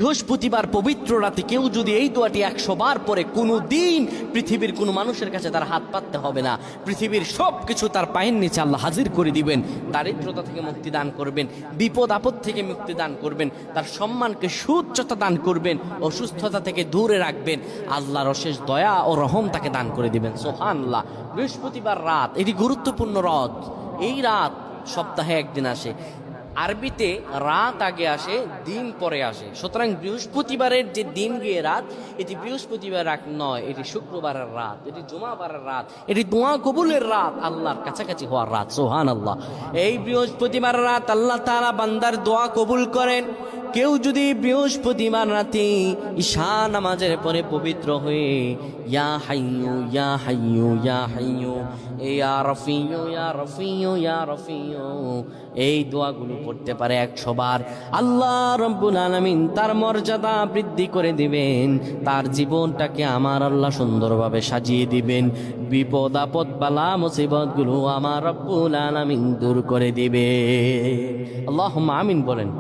বৃহস্পতিবার পবিত্র রাতে কেউ যদি এই দোয়াটি 100 বার পরে, কোনো দিন পৃথিবীর কোনো মানুষের কাছে তার হাত পাততে হবে না। পৃথিবীর সব কিছু তার পায়ের নিচে আল্লাহ হাজির করে দিবেন। দারিদ্রতা থেকে মুক্তি দান করবেন, বিপদ আপদ থেকে মুক্তি দান করবেন, তার সম্মানকে সুউচ্চতা দান করবেন, অসুস্থতা থেকে দূরে রাখবেন। আল্লাহর অশেষ দয়া ও রহম তাকে দান করে দিবেন। সুবহানাল্লাহ। বৃহস্পতিবার রাত এটি গুরুত্বপূর্ণ রাত। এই রাত সপ্তাহে একদিন আসে। আরবিতে রাত আগে আসে, দিন পরে আসে। সুতরাং বৃহস্পতিবারের যে দিন গিয়ে রাত, এটি বৃহস্পতিবার রাত নয়, এটি শুক্রবারের রাত, এটি জুমাবারের রাত, এটি দোয়া কবুলের রাত, আল্লাহর কাছাকাছি হওয়ার রাত। সুবহানাল্লাহ। এই বৃহস্পতিবার রাত আল্লাহ তাআলা বান্দার দোয়া কবুল করেন। কেউ যদি বৃহস্পতিবার রাতে ঈশা নামাজের পরে পবিত্র হয়ে ইয়া হাইয়ু ইয়া হাইয়ু ইয়া হাইয়ু ইয়া রফিয়ু ইয়া রফিয়ু ইয়া রফিয়ু এই দোয়াগুলো পড়তে পারে 100 বার, আল্লাহ রব্বুল আলামিন তার মর্যাদা বৃদ্ধি করে দিবেন। তার জীবনটাকে আমার আল্লাহ সুন্দরভাবে সাজিয়ে দিবেন। বিপদ আপদ বালা মুসিবতগুলো আমার রব্বুল আলামিন দূর করে দিবে। আল্লাহুম্মা আমিন বলেন।